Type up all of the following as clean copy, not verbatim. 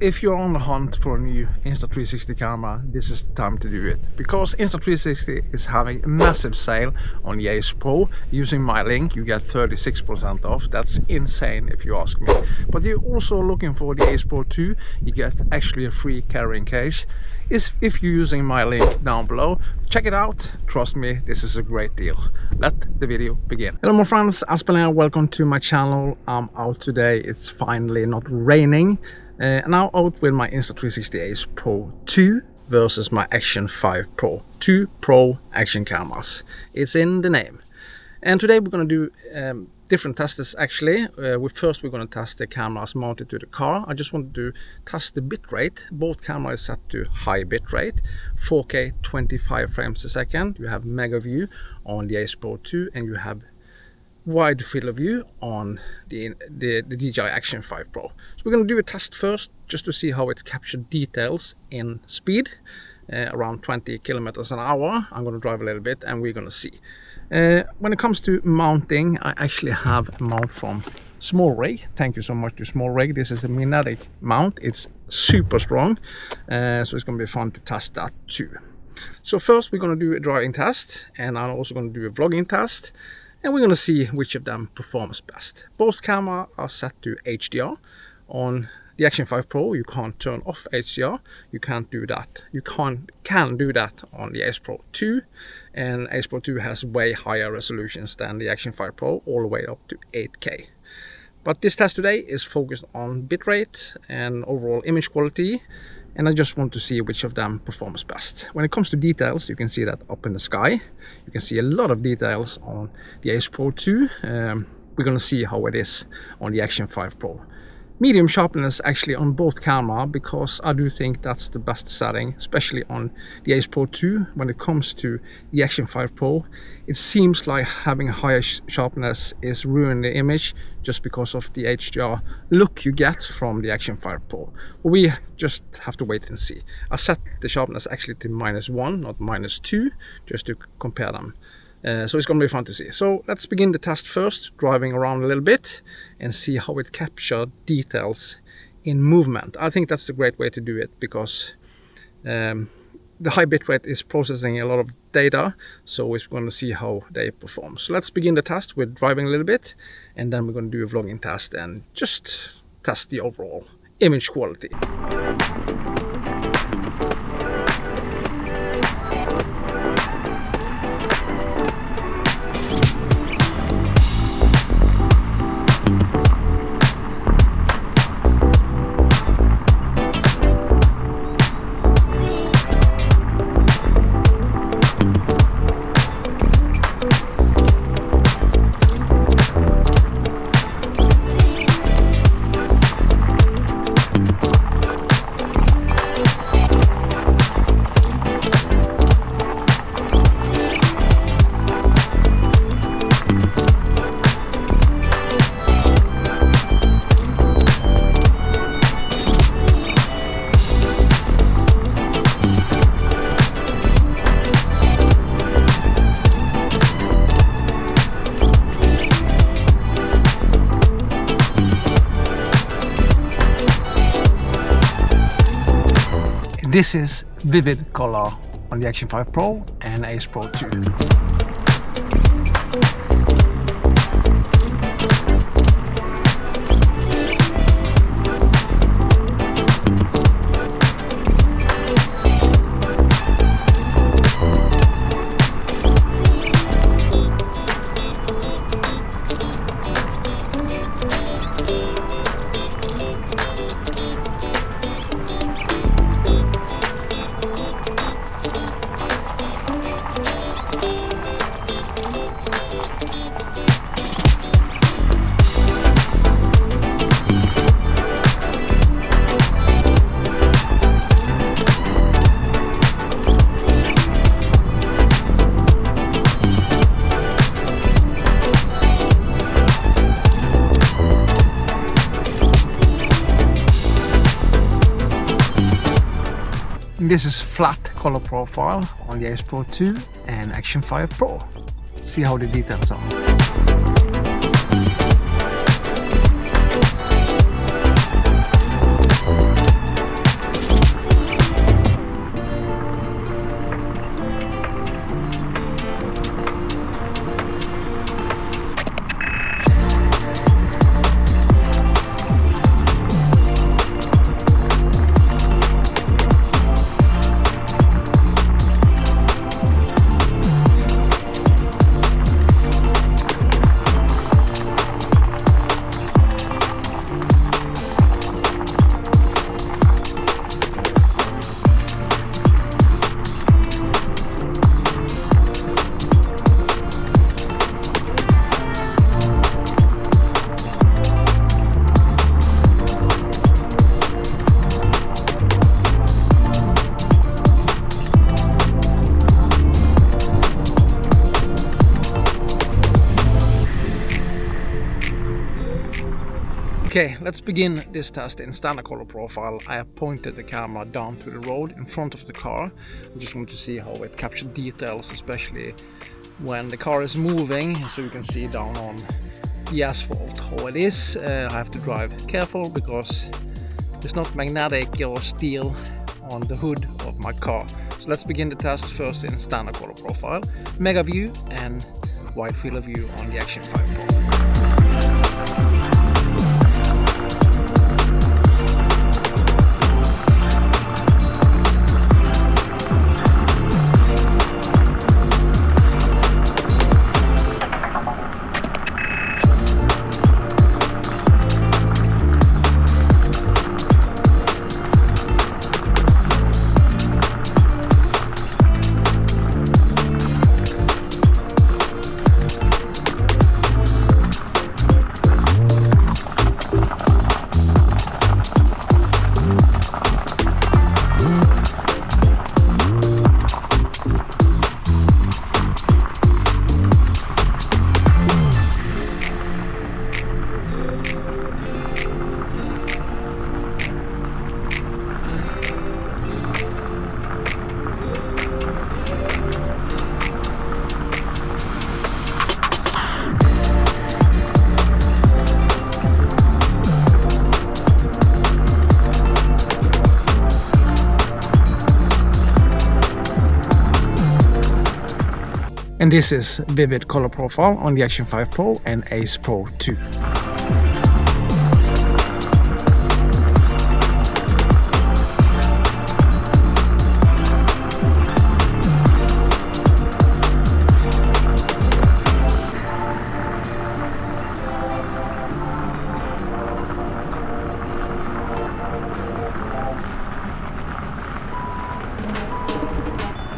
if you're on the hunt for a new Insta360 camera, this is the time to do it, because Insta360 is having a massive sale on the Ace Pro. Using my link you get 36% off. That's insane if you ask me. But you're also looking for the Ace Pro 2, you get actually a free carrying case. If you're using my link down below, check it out. Trust me, this is a great deal. Let the video begin. Hello my friends, Aspen here, welcome to my channel. I'm out today, it's finally not raining. Now out with my Insta360 Ace Pro 2 versus my Action 5 Pro. 2 Pro action cameras. It's in the name. And today we're going to do different tests actually. First we're going to test the cameras mounted to the car. I just wanted to test the bitrate. Both cameras set to high bitrate, 4K 25 frames a second. You have mega view on the Ace Pro 2 and you have wide field of view on the DJI Action 5 Pro. So we're going to do a test first just to see how it captures details in speed, around 20 kilometers an hour. I'm going to drive a little bit and we're going to see. When it comes to mounting, I actually have a mount from Small Rig. Thank you so much to Small Rig. This is a magnetic mount. It's super strong, so it's going to be fun to test that too. So first we're going to do a driving test, and I'm also going to do a vlogging test, and we're going to see which of them performs best. Both cameras are set to HDR. On the Action 5 Pro you can't turn off HDR. You can't do that. You can do that on the Ace Pro 2, and Ace Pro 2 has way higher resolutions than the Action 5 Pro, all the way up to 8K. But this test today is focused on bitrate and overall image quality, and I just want to see which of them performs best. When it comes to details, you can see that up in the sky. You can see a lot of details on the Ace Pro 2. We're going to see how it is on the Action 5 Pro. Medium sharpness actually on both cameras, because I do think that's the best setting, especially on the Ace Pro 2. When it comes to the Action 5 Pro, it seems like having a higher sharpness is ruining the image just because of the HDR look you get from the Action 5 Pro. We just have to wait and see. I set the sharpness actually to -1, not -2, just to compare them. So it's going to be fun to see. So let's begin the test first, driving around a little bit and see how it captures details in movement. I think that's a great way to do it, because the high bitrate is processing a lot of data, so we're going to see how they perform. So let's begin the test with driving a little bit, and then we're going to do a vlogging test and just test the overall image quality. This is vivid color on the Action 5 Pro and Ace Pro 2. This is flat color profile on the Ace Pro 2 and Action 5 Pro. See how the details are. Okay, let's begin this test in standard color profile. I have pointed the camera down to the road in front of the car. I just want to see how it captures details, especially when the car is moving, so you can see down on the asphalt how it is. I have to drive careful because it's not magnetic or steel on the hood of my car. So let's begin the test first in standard color profile, mega view and wide field of view on the Action 5 Pro. And this is vivid color profile on the Action 5 Pro and Ace Pro 2.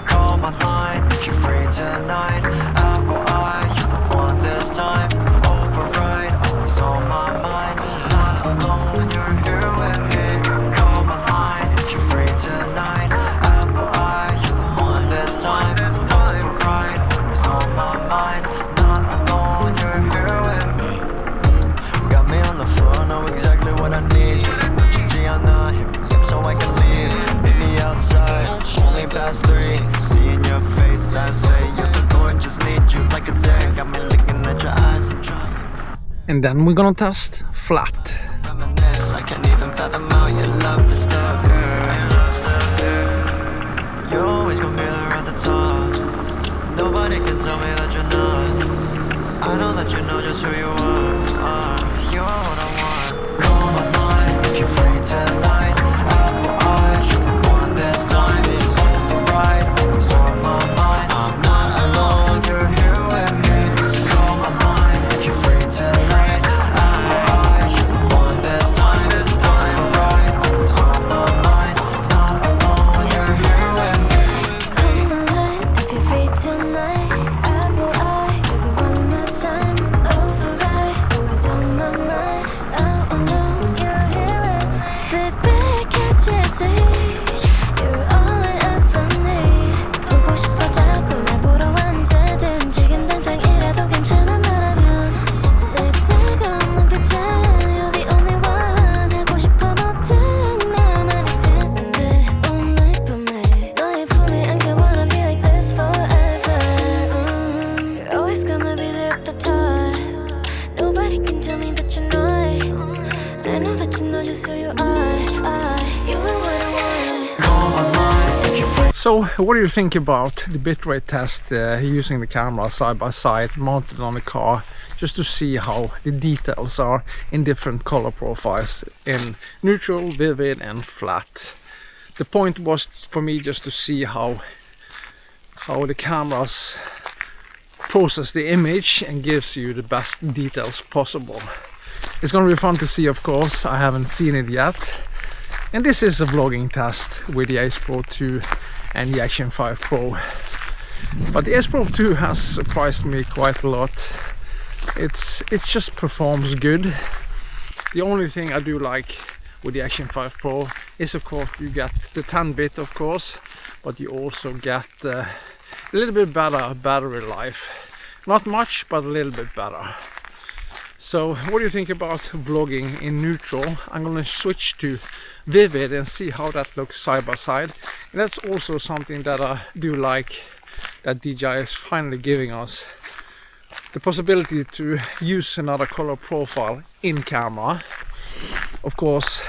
Call my line if you're free tonight. Apple eye, you're the one this time. Override, always on my mind. Not alone, you're here with me. Call my line if you're free tonight. Apple eye, you're the one this time. Override, always on my mind. Not alone, you're here with me. Got me on the floor, know exactly what I need. Hit me up so I can leave. Meet me outside, only past 3. Seeing your face, I say you're so gorgeous. Need you like it's there. Got me looking at your eyes. I'm trying. And then we're gonna test flat. Reminisce, I can't even fathom how your love is stuck. You're always gonna be there at the top. Nobody can tell me that you're not. I know that you know just who you are. You are what I want. Call my line if you're free tonight. Apple eyes, you're the one this time. It's override, always on my mind. I'm not alone, you're here with me. Call my line if you're free tonight. Apple eyes, you're the one this time. Override, always on my mind. Not alone, you're here with me. Call my line if you're free tonight. Apple eye, you're the one this time. Override, always on my mind. Out alone, you're here with me. Baby, can't you see? You're all I ever need. 보고 싶어 자꾸 날 보러 언제든. 지금 당장이라도 괜찮아 너라면. 내 뜨거운 눈빛에 you're the only one. 하고 싶어 모든 나만 있으면 돼. 오늘 밤에 너의 품에 안겨 wanna be like this forever. You're always gonna be there at the top. Nobody can tell me that you're not. I know that you know just who you are. You are what I want. Call my line if you're free. So what do you think about the bitrate test using the camera side by side mounted on the car, just to see how the details are in different color profiles in neutral, vivid and flat. The point was for me just to see how the cameras process the image and gives you the best details possible. It's gonna be fun to see, of course. I haven't seen it yet. And this is a vlogging test with the Ace Pro 2 and the Action 5 Pro. But the Ace Pro 2 has surprised me quite a lot. It just performs good. The only thing I do like with the Action 5 Pro is, of course, you get the 10-bit, of course, but you also get a little bit better battery life. Not much, but a little bit better. So what do you think about vlogging in neutral? I'm gonna switch to vivid and see how that looks side by side. And that's also something that I do like, that DJI is finally giving us the possibility to use another color profile in camera, of course,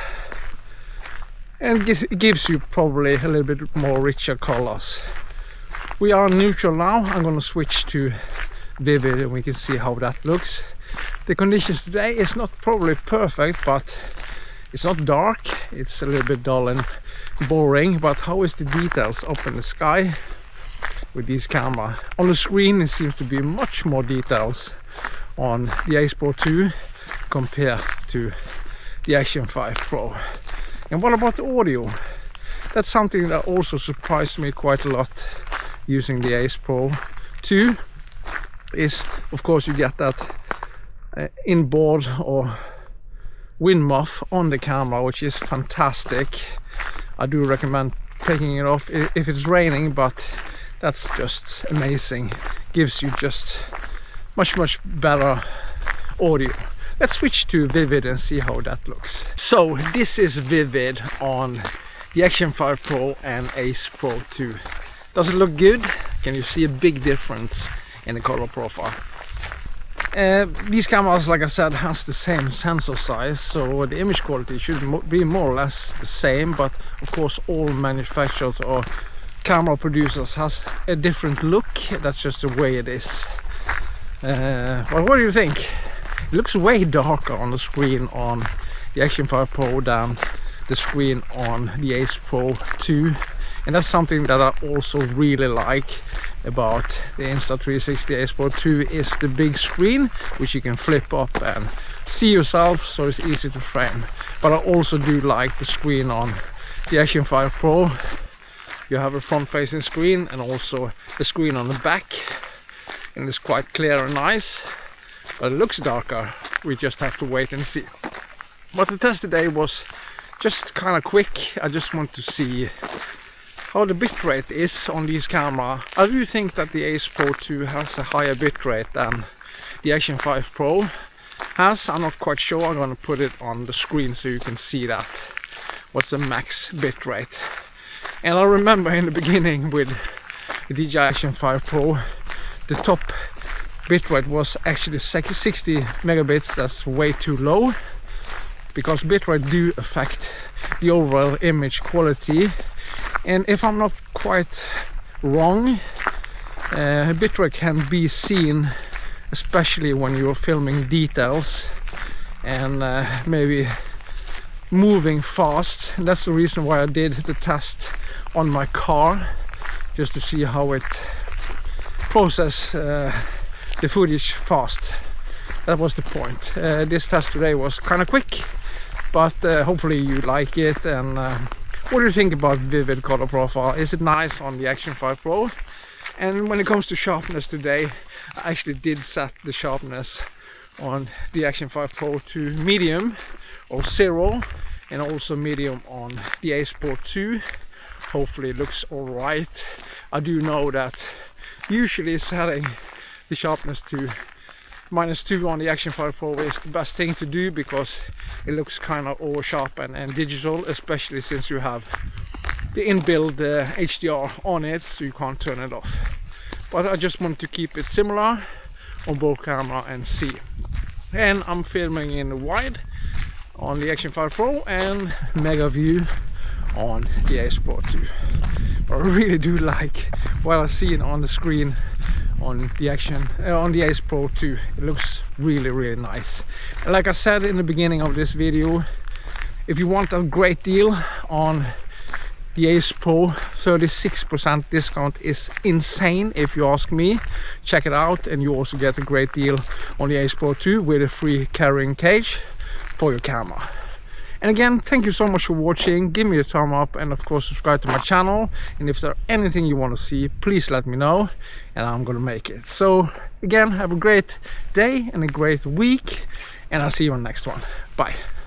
and it gives you probably a little bit more richer colors. We are neutral now. I'm gonna switch to vivid and we can see how that looks. The conditions today is not probably perfect, but it's not dark, it's a little bit dull and boring. But how is the details up in the sky with this camera? On the screen it seems to be much more details on the Ace Pro 2 compared to the Action 5 Pro. And what about the audio? That's something that also surprised me quite a lot using the Ace Pro 2. Is of course you get that inboard or wind muff on the camera, which is fantastic. I do recommend taking it off if it's raining, but that's just amazing. Gives you just much better audio. Let's switch to vivid and see how that looks. So this is vivid on the Action 5 Pro and Ace Pro 2. Does it look good? Can you see a big difference in the color profile? These cameras, like I said, has the same sensor size, so the image quality should be more or less the same, but of course all manufacturers or camera producers has a different look. That's just the way it is. Well, what do you think? It looks way darker on the screen on the Action 5 Pro than the screen on the Ace Pro 2, and that's something that I also really like about the Insta360 Ace Pro 2 is the big screen, which you can flip up and see yourself, so it's easy to frame. But I also do like the screen on the Action 5 Pro. You have a front-facing screen and also the screen on the back, and it's quite clear and nice, but it looks darker. We just have to wait and see. But the test today was just kind of quick. I just want to see how the bitrate is on this camera. I do think that the Ace Pro 2 has a higher bitrate than the Action 5 Pro has. I'm not quite sure. I'm going to put it on the screen so you can see that. What's the max bitrate? And I remember in the beginning with the DJI Action 5 Pro, the top bitrate was actually 60 megabits. That's way too low, because bitrate do affect the overall image quality. And if I'm not quite wrong, bitrate can be seen, especially when you're filming details and maybe moving fast. And that's the reason why I did the test on my car, just to see how it processes the footage fast. That was the point. This test today was kind of quick, but hopefully you like it. And what do you think about vivid color profile? Is it nice on the Action 5 Pro? And when it comes to sharpness today, I actually did set the sharpness on the Action 5 Pro to medium or 0, and also medium on the Ace Pro 2. Hopefully it looks alright. I do know that usually setting the sharpness to -2 on the Action 5 Pro is the best thing to do, because it looks kind of over sharp and digital, especially since you have the inbuilt HDR on it, so you can't turn it off. But I just want to keep it similar on both camera and see. And I'm filming in wide on the Action 5 Pro and mega view on the Ace Pro 2. But I really do like what I see on the screen on the Ace Pro 2. It looks really nice. And like I said in the beginning of this video, if you want a great deal on the Ace Pro, 36% discount is insane if you ask me. Check it out, and you also get a great deal on the Ace Pro 2 with a free carrying cage for your camera. And again, thank you so much for watching. Give me a thumb up, and of course subscribe to my channel. And if there's anything you want to see, please let me know, and I'm gonna make it. So again, have a great day and a great week, and I'll see you on the next one. Bye.